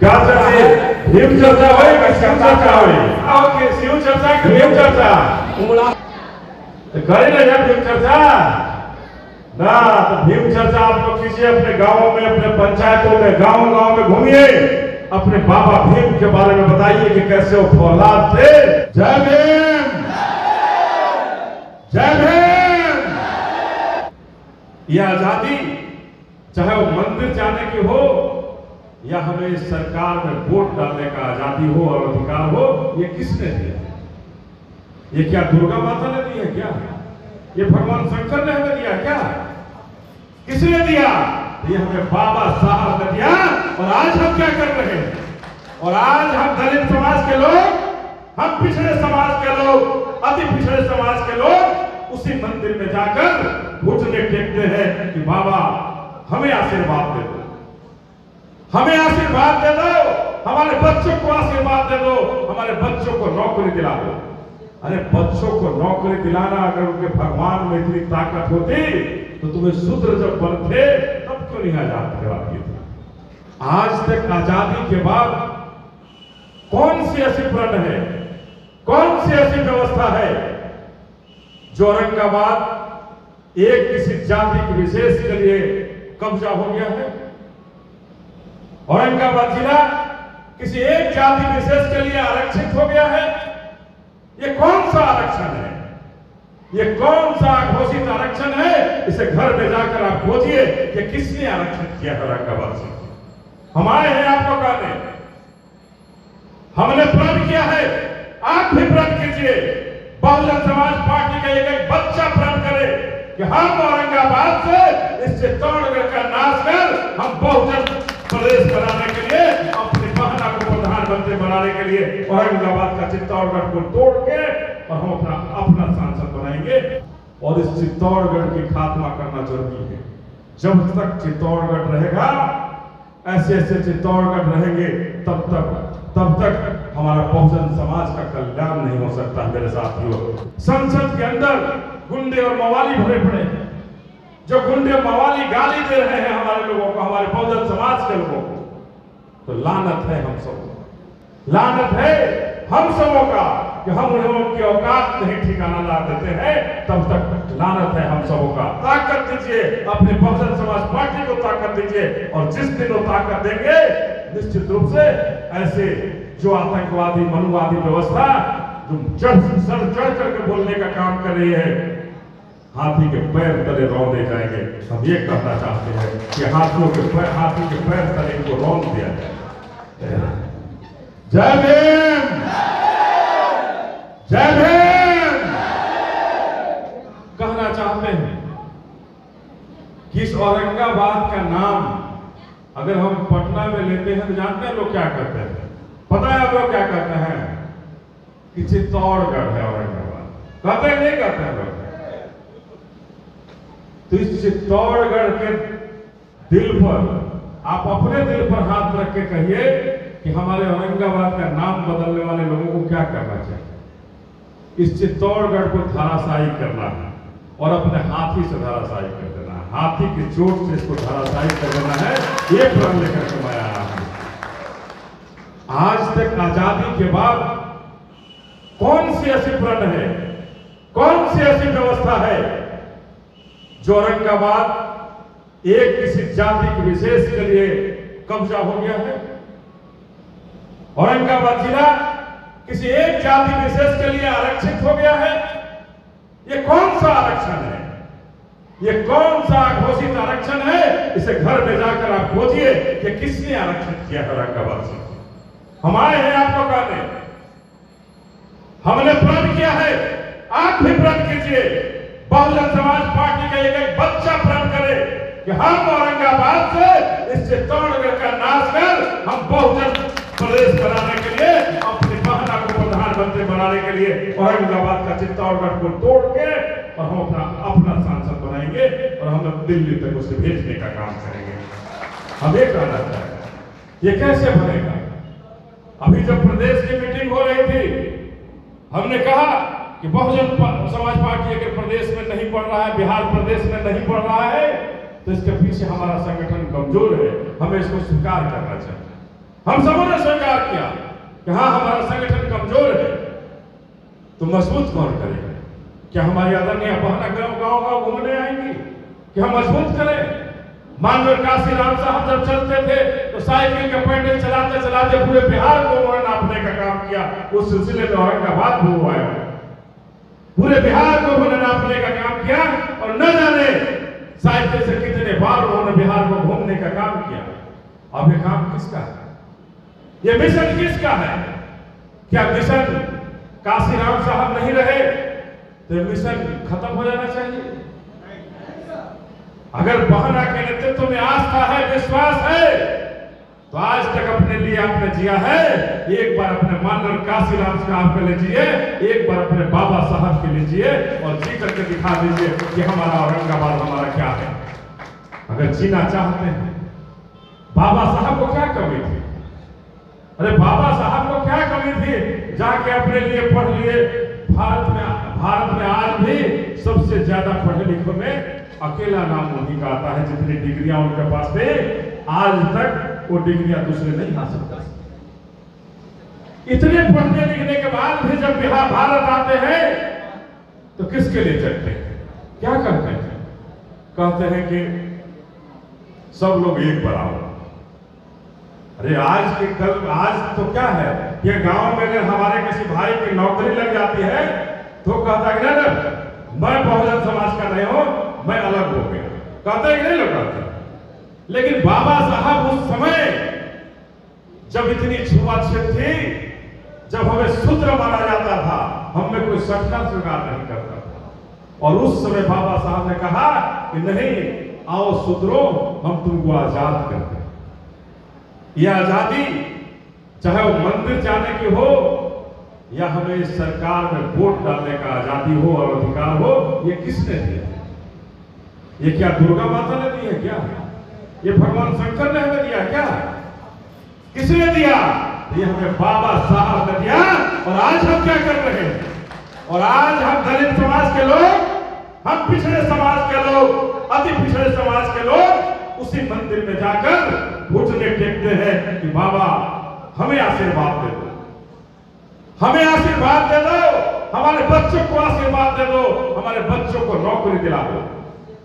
क्या चाहिए? भीम चर्चा होए कि शिव चर्चा होए? ओके, शिव चर्चा कि भीम चर्चा? तो करे ना यार भीम चर्चा ना। तो भीम चर्चा आप लोग कीजिए अपने गांवों में, अपने पंचायतों में, गांव-गांव में घूमिए, अपने बाबा भीम के बारे में बताइए कि कैसे वो फौलाद थे। जय भीम, जय भीम। यह आजादी चाहे वो मंदिर जाने की हो या हमें सरकार में वोट डालने का आजादी हो और अधिकार हो, ये किसने दिया? ये क्या दुर्गा माता ने दी है क्या? ये भगवान शंकर ने हमें दिया क्या? किसने दिया? ये हमें बाबा साहब ने दिया। और आज हम क्या कर रहे हैं? और आज हम दलित समाज के लोग, हम पिछड़े समाज के लोग, अति पिछड़े समाज के लोग उसी मंदिर में जाकर घुटने टेकते हैं कि बाबा हमें आशीर्वाद दे दो, हमें आशीर्वाद दे दो, हमारे बच्चों को आशीर्वाद दे दो, हमारे बच्चों को नौकरी दिला दो। अरे बच्चों को नौकरी दिलाना अगर उनके भगवान में इतनी ताकत होती तो तुम्हें शूद्र जब बनते तब क्यों नहीं आजाद करवाती थी? आज तक आजादी के बाद कौन सी ऐसी प्रण है, कौन सी ऐसी व्यवस्था है जो औरंगाबाद एक किसी जाति के विशेष के लिए कब्जा हो गया है? औरंगाबाद जिला किसी एक जाति विशेष के लिए आरक्षित हो गया है? ये कौन सा आरक्षण है? ये कौन सा घोषित आरक्षण है? इसे घर में जाकर आप खोजिए कि किसने आरक्षित किया औरंगाबाद से। हम आए हैं आपको कहने, हमने प्रण किया है, आप भी प्रण कीजिए। बहुजन समाज पार्टी का एक बच्चा प्रण करे कि हम औरंगाबाद से इस चित्तौड़गढ़ का नाश कर हम बहुजन प्रदेश बनाने के लिए, अपनी बहना को प्रधानमंत्री बनाने के लिए औरंगाबाद का चित्तौड़गढ़ को तोड़ के और हम अपना सांसद बनाएंगे। और इस चित्तौड़गढ़ की खात्मा करना जरूरी है। जब तक चित्तौड़गढ़ रहेगा, ऐसे ऐसे चित्तौड़गढ़ रहेंगे, तब तक हमारा बहुजन समाज का कल्याण नहीं हो सकता। मेरे साथियों, संसद के अंदर गुंडे और मवाली भरे पड़े हैं। जो गुंडे मवाली गाली दे रहे हैं हमारे लोगों को, हमारे बहुजन समाज के लोगों को, तो लानत है हम सबको, लानत है हम सबों का कि हम उन्हें उनकी औकात नहीं ठिकाना ला देते हैं। तब तक लानत है हम सबों का। ताकत दीजिए, अपने बहुजन समाज पार्टी को ताकत दीजिए। और जिस दिन वो ताकत देंगे, निश्चित रूप से ऐसे जो आतंकवादी मनुवादी व्यवस्था जो सर चढ़ करके बोलने का काम कर रही है, हाथी के पैर तले रौंदे जाएंगे। हम ये कहना चाहते हैं कि हाथी के पैर तले को रौंद दिया जाए। जय भीम, जय भीम। कहना चाहते हैं कि इस औरंगाबाद का नाम अगर हम पटना में लेते हैं तो जानते हैं लोग क्या कहते हैं? पता है आप लोग क्या कहते हैं? कि चित्तौड़गढ़ है औरंगाबाद। कहते हैं नहीं कहते हैं लोग? तो इस चित्तौड़गढ़ के दिल पर, आप अपने दिल पर हाथ रख के कहिए कि हमारे औरंगाबाद का नाम बदलने वाले लोगों को क्या करना चाहिए? इस चित्तौड़गढ़ को धराशायी करना है और अपने हाथी से धराशायी कर देना है। हाथी की चोट से इसको धराशायी कर देना है। ये प्रण लेकर के मैं आया हूं। आज तक आजादी के बाद कौन सी ऐसी प्रण है, कौन सी ऐसी व्यवस्था है जो औरंगाबाद एक किसी जाति के विशेष के लिए कब्जा हो गया है? औरंगाबाद जिला किसी एक जाति विशेष के लिए आरक्षित हो गया है? ये कौन सा आरक्षण है? ये कौन सा घोषित आरक्षण है? इसे घर में जाकर आप खोजिए कि किसने आरक्षित किया औरंगाबाद से। हम आए हैं आपको कहने, हमने प्रण किया है, आप भी प्रण कीजिए। बहुजन समाज पार्टी का एक बच्चा प्रण करे कि हम औरंगाबाद से इस चित्तौड़गढ़ का नाश कर हम बहुजन प्रदेश बनाने के लिए, अपनी बहना को प्रधानमंत्री बनाने के लिए औरंगाबाद का चित्तौड़गढ़ को तोड़ के और हम अपना सांसद बनाएंगे और हम दिल्ली तक उसे भेजने का काम करेंगे। हम ये कहना चाहते हैं, ये कैसे बनेगा? अभी जब प्रदेश की मीटिंग हो रही थी, हमने कहा कि बहुजन समाज पार्टी अगर प्रदेश में नहीं पड़ रहा है, बिहार प्रदेश में नहीं पड़ रहा है, तो इसके पीछे हमारा संगठन कमजोर है, हमें इसको स्वीकार करना चाहिए। हम सबों ने स्वीकार किया कि हाँ हमारा संगठन कमजोर है, तो मजबूत कौन करेगा? क्या हमारी आदरणीय बहना गांव गांव घूमने आएंगी कि हम मजबूत करें? माननीय काशी राम साहब जब चलते थे तो साइकिल के पैडल चलाते चलाते पूरे बिहार को उन्होंने नापने का काम किया। उस सिलसिले में औरंगाबाद भी हुआ है, पूरे बिहार को उन्होंने नापने का काम किया और न जाने साइकिल से कितने बार उन्होंने बिहार को घूमने का काम किया। अब ये काम किसका है? ये मिशन किसका है? क्या मिशन काशी राम साहब नहीं रहे तो मिशन खत्म हो जाना चाहिए? अगर बहना के नेतृत्व में आस्था है, विश्वास है, तो आज तक अपने लिए आपने जिया है। एक बार अपने माननीय काशी राम साहब के लिए जिए, एक बार अपने बाबा साहब के लिए जिए और जी करके दिखा दीजिए कि हमारा औरंगाबाद हमारा क्या है। अगर जीना चाहते हैं, बाबा साहब को क्या कमी थी? अरे बाबा साहब को क्या कमी थी? जाके अपने लिए पढ़ लिए। भारत में आज भी सबसे ज्यादा पढ़े लिखों में अकेला नाम उन्हीं का आता है। जितनी डिग्रियां उनके पास थे, आज तक वो डिग्रियां दूसरे नहीं हासिल कर सकते। इतने पढ़ने लिखने के बाद भी जब बिहार भारत आते हैं तो किसके लिए चलते हैं? क्या करते हैं? कहते हैं कि सब लोग एक बराबर। अरे आज तो क्या है, ये गांव में अगर हमारे किसी भाई की नौकरी लग जाती है तो कहता है कि ना मैं बहुजन समाज का नहीं हूं, मैं अलग हो गया। कहते हैं कि नहीं लोग कहते। लेकिन बाबा साहब उस समय जब इतनी छुआछूत थी, जब हमें शूद्र माना जाता था, हम में कोई सटना स्वीकार नहीं करता था, और उस समय बाबा साहब ने कहा कि नहीं, आओ शूद्रों, हम तुमको आजाद करते हैं। यह आजादी चाहे वो मंदिर जाने की हो या हमें इस सरकार में वोट डालने का आजादी हो और अधिकार हो, ये किसने दिया? ये क्या दुर्गा माता ने दी है क्या? ये भगवान शंकर ने हमें दिया क्या? किसने दिया? ये हमें बाबा साहब ने दिया। और आज हम क्या कर रहे हैं? और आज हम दलित समाज के लोग, हम पिछड़े समाज के लोग, अति पिछड़े समाज के लोग उसी मंदिर में जाकर घुटने टेकते हैं कि बाबा हमें आशीर्वाद दे दो, हमें आशीर्वाद दे दो, हमारे बच्चों को आशीर्वाद दे दो, हमारे बच्चों को नौकरी दिला दो।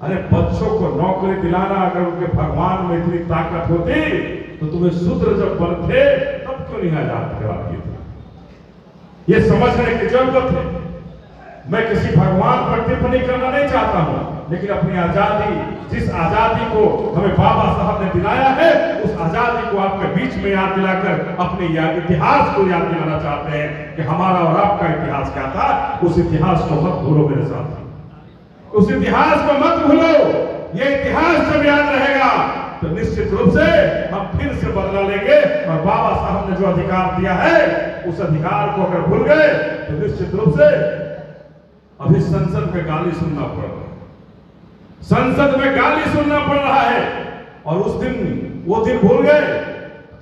अरे बच्चों को नौकरी दिलाना अगर उनके भगवान में इतनी ताकत होती तो तुम्हें शूद्र जब बनते तब क्यों नहीं आजाद करा दिए थे? ये समझने की जरूरत है। मैं किसी भगवान पर टिप्पणी करना नहीं चाहता हूं, लेकिन अपनी आजादी, जिस आजादी को हमें बाबा साहब ने दिलाया है, उस आजादी को आपके बीच में याद दिलाकर अपने इतिहास को याद दिलाना चाहते हैं कि हमारा और आपका इतिहास क्या था। उस इतिहास को मत भूलो मेरे साथ, उस इतिहास को मत भूलो। ये इतिहास जब याद रहेगा तो निश्चित रूप से हम फिर से बदला लेंगे, और बाबा साहब ने जो अधिकार दिया है उस अधिकार को अगर भूल गए तो निश्चित रूप से अभी संसद में गाली सुनना पड़ रहा है, संसद में गाली सुनना पड़ रहा है। और उस दिन, वो दिन भूल गए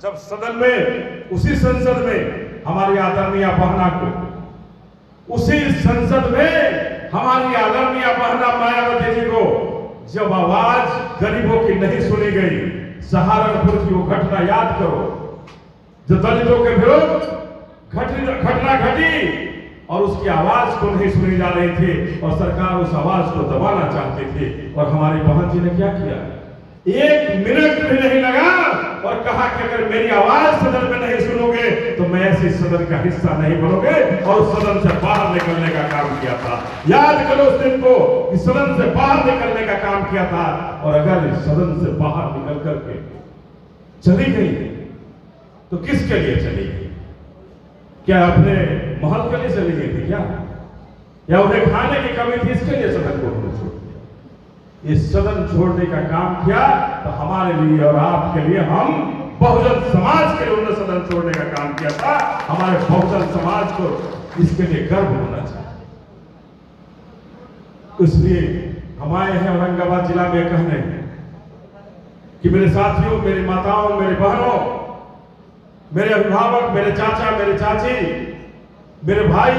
जब सदन में, उसी संसद में हमारी आदरणीय बहना को, उसी संसद में हमारी आदरणीय बहना मायावती जी को जब आवाज गरीबों की नहीं सुनी गई, सहारनपुर की वो घटना याद करो, जो दलितों के विरुद्ध घटना घटी और उसकी आवाज को नहीं सुनी जा रही थी और सरकार उस आवाज को दबाना चाहती थी। और हमारी बहन जी ने क्या किया? 1 मिनट भी नहीं लगा और कहा कि अगर मेरी आवाज सदन में नहीं सुनोगे तो मैं ऐसे सदन का हिस्सा नहीं बनोगे, और उस सदन से बाहर निकलने का काम किया था। याद करो उस दिन को कि सदन से बाहर निकलने का काम किया था। और अगर सदन से बाहर निकल करके चली गई तो किसके लिए चली गई? क्या अपने महल के लिए चली गई थी क्या? या उन्हें खाने की कमी थी, इसके लिए सदन को उन्होंने छोड़ दिया? ये सदन छोड़ने का काम किया तो हमारे लिए और आपके लिए, हम बहुजन समाज के लिए उन्होंने सदन छोड़ने का काम किया था। हमारे बहुजन समाज को इसके लिए गर्व होना चाहिए। इसलिए हम आए हैं औरंगाबाद जिला में कहने कि मेरे साथियों, मेरी माताओं, मेरी बहनों, मेरे अभिभावक, मेरे चाचा, मेरे चाची, मेरे भाई,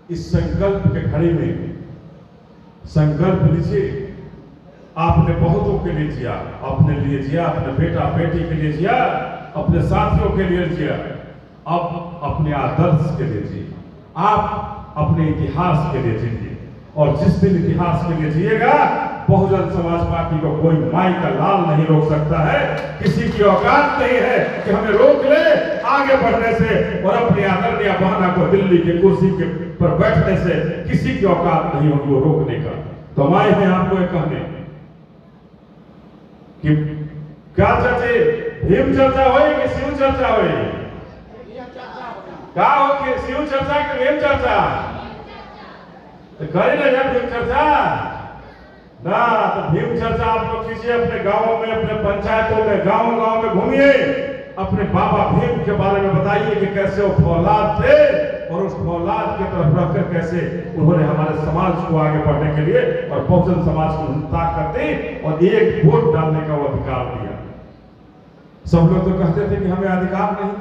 इस संकल्प के घड़ी में संकल्प लीजिए। आपने बहुतों के लिए जिया, अपने लिए जिया, अपने बेटा बेटी के लिए जिया, अपने साथियों के लिए जिया, अब अपने आदर्श के लिए जिए, आप अपने इतिहास के लिए जिए। और जिस दिन इतिहास के लिए जिएगा, बहुजन समाज पार्टी को कोई माई का लाल नहीं रोक सकता है। किसी की औकात नहीं है कि हमें रोक ले आगे बढ़ने से, और अपनी आदरणीय बहना को दिल्ली की कुर्सी के पर बैठने से किसी की औकात नहीं होगी वो रोकने का। तो हम आए हैं आपको एक कहने कि क्या चाचे भीम चर्चा होई कि शिव चर्चा होई? क्या हो कि शिव चर्चा कि भीम चर्चा? तो करें ना जब भीम चर्चा ना, तो भीम चर्चा आप लोग कीजिए अपने गांवों में, अपने पंचायतों में, गांव में घूमिए, अपने बाबा भीम के बारे में बताइए कि कैसे वो फौलाद थे और उस फौलाद की तरफ रखकर कैसे उन्होंने हमारे समाज को आगे बढ़ने के लिए और बहुजन समाज को ताकत दी और एक वोट डालने का वो अधिकार दिया। सब लोग तो कहते थे कि हमें अधिकार नहीं,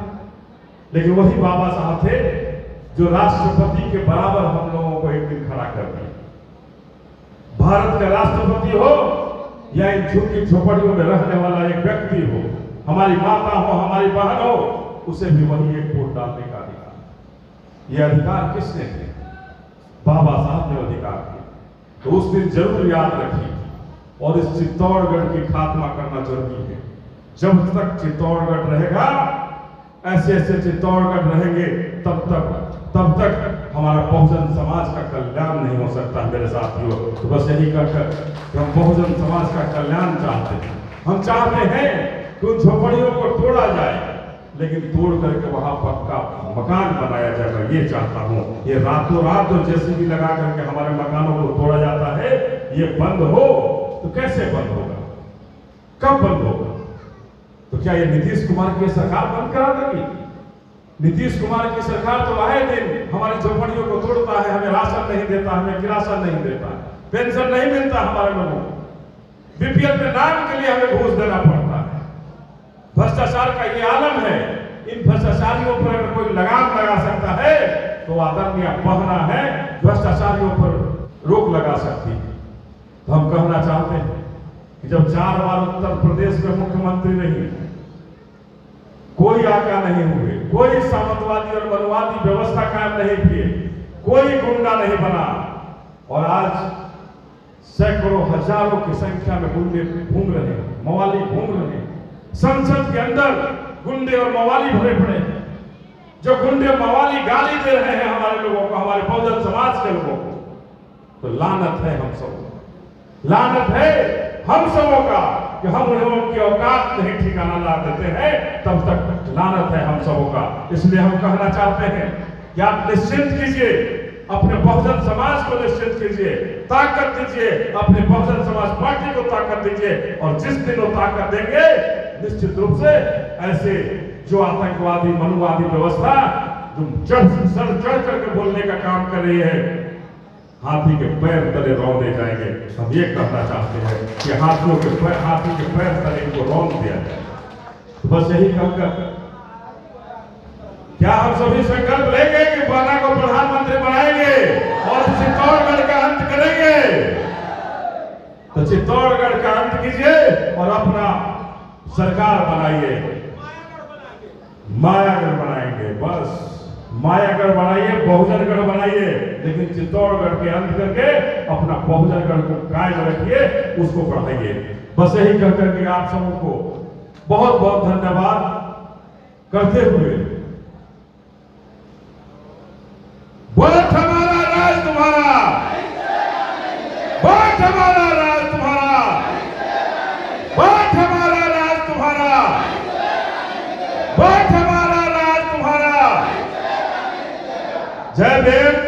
लेकिन वही बाबा साहब थे जो राष्ट्रपति के बराबर हम लोगों को एक दिन खड़ा कर दिया। भारत का राष्ट्रपति हो या इन झुग्गी झोपड़ियों में रहने वाला एक व्यक्ति हो, हमारी माता हो, हमारी बहन हो, उसे भी वही एक वोट डालने का अधिकार। यह अधिकार किसने दिया? बाबा साहब ने अधिकार दिया। तो उस दिन जरूर याद रखिए, और इस चित्तौड़गढ़ की खात्मा करना जरूरी है। जब तक चित्तौड़गढ़ रहेगा, ऐसे ऐसे चित्तौड़गढ़ रहेंगे, तब तक हमारा बहुजन समाज का कल्याण नहीं हो सकता मेरे साथियों। तो बस यही कहकर हम बहुजन समाज का कल्याण चाहते हैं। हम चाहते हैं कि उन झोपड़ियों को तोड़ा जाए, लेकिन तोड़ करके वहां पक्का मकान बनाया जाए। मैं ये चाहता हूँ, ये रातों रात जो जेसीबी लगा करके हमारे मकानों को तोड़ा जाता है, ये बंद हो तो कैसे बंद होगा? कब बंद होगा? तो क्या ये नीतीश कुमार की सरकार बंद करा देगी? नीतीश कुमार की सरकार तो आए दिन हमारी झोपड़ियों को तोड़ता है, हमें राशन नहीं देता, हमें किरासन नहीं देता, पेंशन नहीं मिलता हमारे लोगों को, बीपीएल में नाम के लिए हमें घूस देना पड़ता है। भ्रष्टाचार का ये आलम है। इन भ्रष्टाचारियों पर अगर कोई लगाम लगा सकता है तो आदरणीय बहना है भ्रष्टाचारियों पर रोक लगा सकती है। तो हम कहना चाहते हैं कि जब 4 बार उत्तर प्रदेश में मुख्यमंत्री रही, कोई आका नहीं हुए, कोई सामंतवादी और मनुवादी व्यवस्था कायम नहीं किए, कोई गुंडा नहीं बना, और आज सैकड़ों हजारों की संख्या में गुंडे घूम रहे हैं, मवाली घूम रहे हैं। संसद के अंदर गुंडे और मवाली भरे पड़े हैं। जो गुंडे मवाली गाली दे रहे हैं हमारे लोगों को, हमारे बहुजन समाज के लोगों को, तो लानत है हम सबको, लानत है हम सबों का कि हम उनकी औकात नहीं ठिकाना ला देते हैं, तब तक लानत है हम सबों का। इसलिए हम कहना चाहते हैं कि आप निश्चिंत कीजिए, अपने बहुजन समाज को निश्चित कीजिए, ताकत दीजिए, अपने बहुजन समाज पार्टी को ताकत दीजिए, और जिस दिन वो ताकत देंगे, निश्चित रूप से ऐसे जो आतंकवादी मनुवादी व्यवस्था जो सर चढ़ करके बोलने का काम कर रही है, हाथी के पैर तले रौंदे जाएंगे। हम ये कहना चाहते हैं कि हाथी के पैर तले इनको रौंद दिया जाए। तो बस यही कहकर क्या हम सभी संकल्प लेंगे कि बहना को प्रधानमंत्री बनाएंगे और चित्तौड़गढ़ का अंत करेंगे? तो चित्तौड़गढ़ का अंत कीजिए और अपना सरकार बनाइए, मायागढ़ बनाएंगे, बस मायागढ़ बनाइए, बहुजनगढ़ बनाइए, लेकिन चित्तौड़गढ़ के अंत करके अपना बहुजनगढ़ को कायम रखिए, उसको बढ़ाइए। बस यही कहकर के आप सबको बहुत बहुत धन्यवाद करते हुए, वोट हमारा राज तुम्हारा, वोट हमारा राज तुम्हारा, वोट हमारा राज तुम्हारा, वोट हमारा राज तुम्हारा। जय भीम।